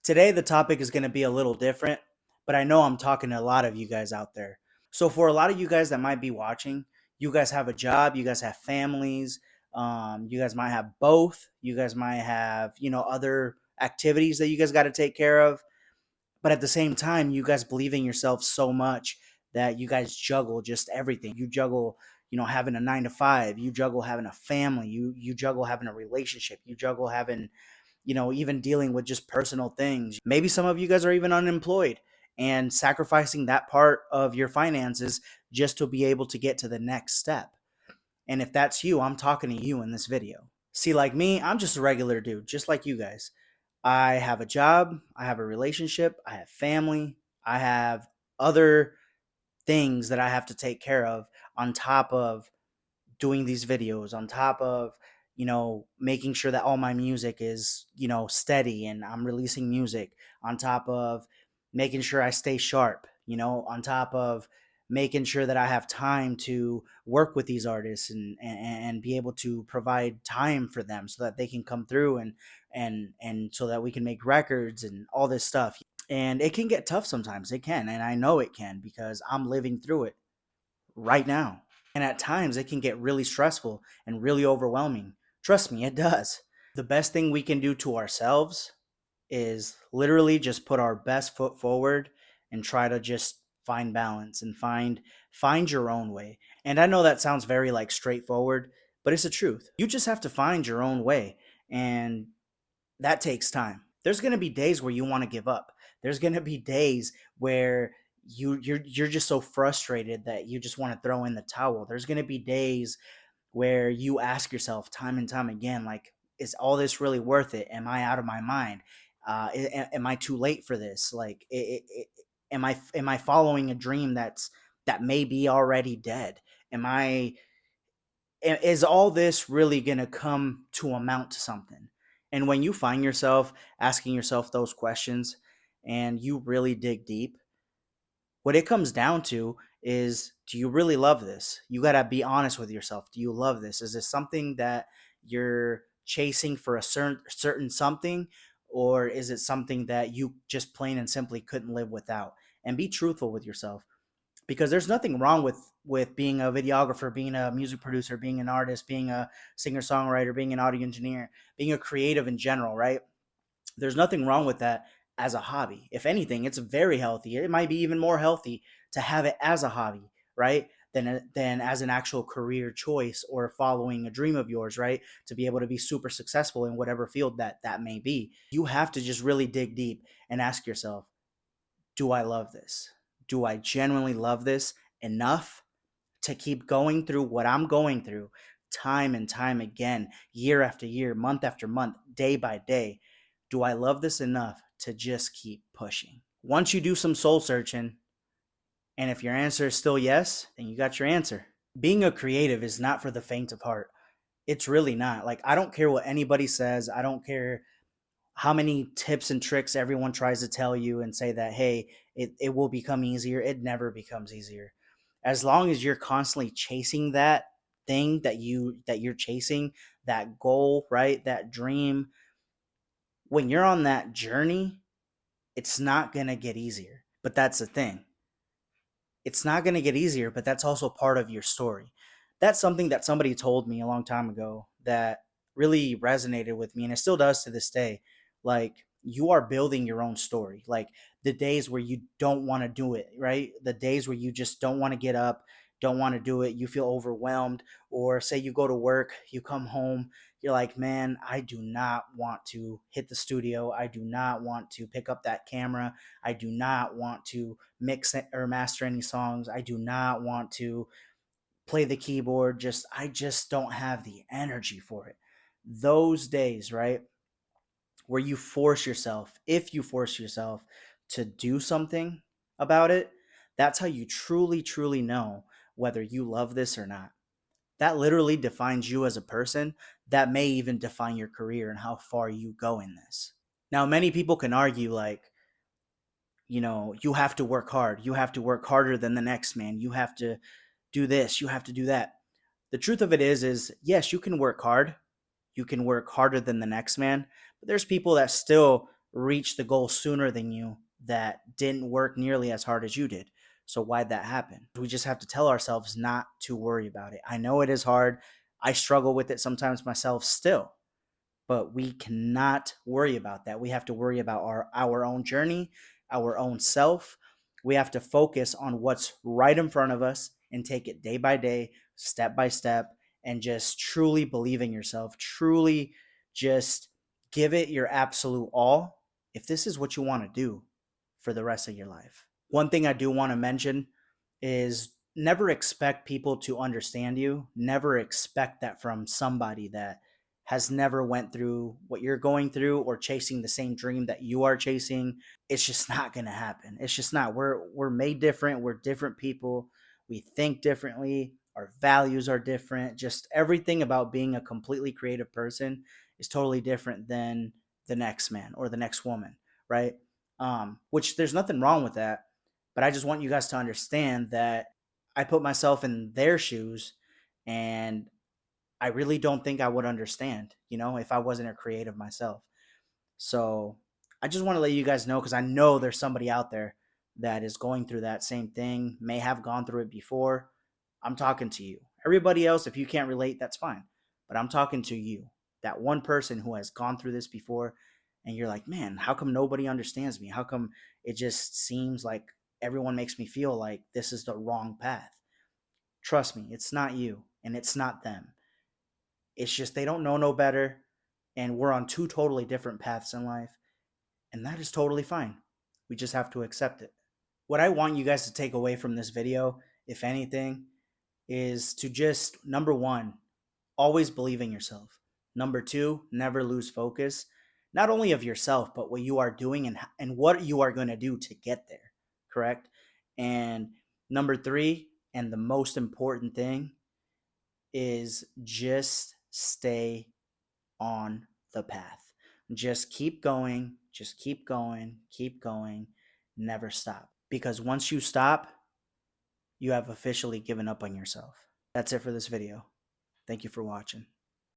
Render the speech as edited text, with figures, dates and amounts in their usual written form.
Today, the topic is going to be a little different, but I know I'm talking to a lot of you guys out there. So, for a lot of you guys that might be watching, you guys have a job, you guys have families, you guys might have both, you guys might have, other activities that you guys got to take care of. But at the same time, you guys believe in yourself so much that you guys juggle just everything. You juggle, having a 9 to 5, you juggle having a family, you juggle having a relationship, you juggle having even dealing with just personal things. Maybe some of you guys are even unemployed and sacrificing that part of your finances just to be able to get to the next step. And if that's you, I'm talking to you in this video. See, like me, I'm just a regular dude, just like you guys. I have a job, I have a relationship, I have family, I have other things that I have to take care of on top of doing these videos, on top of making sure that all my music is steady and I'm releasing music, on top of making sure I stay sharp, on top of making sure that I have time to work with these artists and be able to provide time for them so that they can come through and so that we can make records and all this stuff. And it can get tough sometimes, it can, and I know it can because I'm living through it right now. And at times it can get really stressful and really overwhelming. Trust me, it does. The best thing we can do to ourselves is literally just put our best foot forward and try to just find balance and find your own way. And I know that sounds very like straightforward, but it's the truth. You just have to find your own way, and that takes time. There's going to be days where you want to give up. There's going to be days where you're just so frustrated that you just want to throw in the towel. There's going to be days where you ask yourself time and time again, like, is all this really worth it? Am I out of my mind? Am I too late for this? Like, am I following a dream that may be already dead? Is all this really going to come to amount to something? And when you find yourself asking yourself those questions and you really dig deep, what it comes down to is, do you really love this? You got to be honest with yourself. Do you love this? Is this something that you're chasing for a certain something, or is it something that you just plain and simply couldn't live without? And be truthful with yourself, because there's nothing wrong with being a videographer, being a music producer, being an artist, being a singer songwriter, being an audio engineer, being a creative in general, right? There's nothing wrong with that as a hobby. If anything, it's very healthy. It might be even more healthy to have it as a hobby, right? Than as an actual career choice or following a dream of yours, right? To be able to be super successful in whatever field that may be. You have to just really dig deep and ask yourself, do I love this? Do I genuinely love this enough to keep going through what I'm going through time and time again, year after year, month after month, day by day? Do I love this enough to just keep pushing? Once you do some soul searching, and if your answer is still yes, then you got your answer. Being a creative is not for the faint of heart. It's really not. Like, I don't care what anybody says. I don't care how many tips and tricks everyone tries to tell you and say that, hey, it will become easier. It never becomes easier. As long as you're constantly chasing that thing that you're chasing, that goal, right? That dream, when you're on that journey, it's not going to get easier. But that's the thing. It's not going to get easier, but that's also part of your story. That's something that somebody told me a long time ago that really resonated with me, and it still does to this day. Like, you are building your own story. Like, the days where you don't want to do it, right? The days where you just don't want to get up, don't want to do it, you feel overwhelmed, or say you go to work, you come home, you're like, man, I do not want to hit the studio. I do not want to pick up that camera. I do not want to mix or master any songs. I do not want to play the keyboard. I just don't have the energy for it. Those days, right? Where you force yourself, if you force yourself to do something about it, that's how you truly, truly know whether you love this or not. That literally defines you as a person. That may even define your career and how far you go in this. Now, many people can argue, like, you have to work hard. You have to work harder than the next man. You have to do this. You have to do that. The truth of it is yes, you can work hard. You can work harder than the next man, but there's people that still reach the goal sooner than you that didn't work nearly as hard as you did. So why'd that happen? We just have to tell ourselves not to worry about it. I know it is hard. I struggle with it sometimes myself still, but we cannot worry about that. We have to worry about our own journey, our own self. We have to focus on what's right in front of us and take it day by day, step by step, and just truly believe in yourself. Truly just give it your absolute all if this is what you want to do for the rest of your life. One thing I do want to mention is never expect people to understand you. Never expect that from somebody that has never went through what you're going through or chasing the same dream that you are chasing. It's just not going to happen. It's just not. We're made different. We're different people. We think differently. Our values are different. Just everything about being a completely creative person is totally different than the next man or the next woman, right? Which there's nothing wrong with that, but I just want you guys to understand that I put myself in their shoes, and I really don't think I would understand, if I wasn't a creative myself. So I just want to let you guys know, because I know there's somebody out there that is going through that same thing, may have gone through it before. I'm talking to you. Everybody else, if you can't relate, that's fine. But I'm talking to you, that one person who has gone through this before, and you're like, man, how come nobody understands me? How come it just seems like everyone makes me feel like this is the wrong path? Trust me, it's not you and it's not them. It's just they don't know no better, and we're on two totally different paths in life, and that is totally fine. We just have to accept it. What I want you guys to take away from this video, if anything, is to just, number one, always believe in yourself. Number two, never lose focus, not only of yourself, but what you are doing and what you are going to do to get there. Correct? And number three, and the most important thing, is just stay on the path. Just keep going, keep going, never stop. Because once you stop, you have officially given up on yourself. That's it for this video. Thank you for watching.